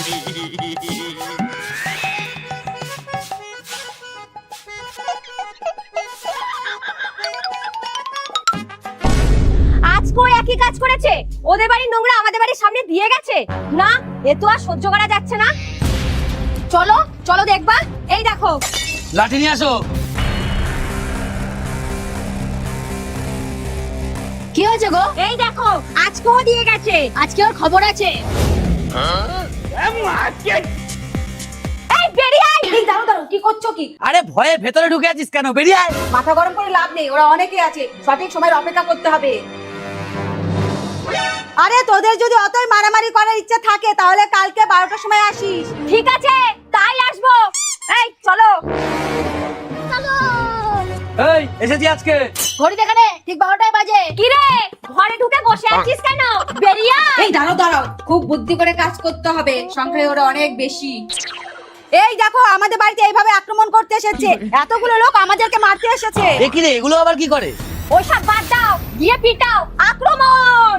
আজকেও একই কাজ করেছে, ওদের বাড়ির নোংরা আমাদের বাড়ির সামনে দিয়ে গেছে। না, এ তো আর সহ্য করা যাচ্ছে না। চলো চলো দেখবা, এই দেখো। লাঠি নিয়ে আসো। কি হয়েছে গো? এই দেখো, আজকেও দিয়ে গেছে। আজকে ওর খবর আছে। এই বেরিয়ে আয়। এই দাঁড়াও দাঁড়াও, কি করছো কি? আরে ভয়ে ভেতরে ঢুকে আছিস কেন? বেরিয়ে আয়। মাথা গরম করে লাভ নেই, ওরা অনেকে আছে, সঠিক সময়ের অপেক্ষা করতে হবে। আরে তোদের যদি অতই মারামারি করার ইচ্ছা থাকে তাহলে কালকে 12টার সময় আসিস। ঠিক আছে, তাই আসবো। এই চলো চলো। এই এসেছি আজকে। ঘড়ি দেখানে ঠিক 12টায় বাজে। কি রে, ঘরে ঢুকে বসে আছিস কেন? বেরিয়ে আয়। এই দাঁড়াও দাঁড়াও, খুব বুদ্ধি করে কাজ করতে হবে, সংখ্যায় ওরা অনেক বেশি। এই দেখো, আমাদের বাড়িতে এইভাবে আক্রমণ করতে এসেছে। এতগুলো লোক আমাদেরকে মারতে এসেছে। এ কি রে, এগুলো আবার কি করে? ওইসব বাদ দাও, গিয়ে পিটাও। আক্রমণ।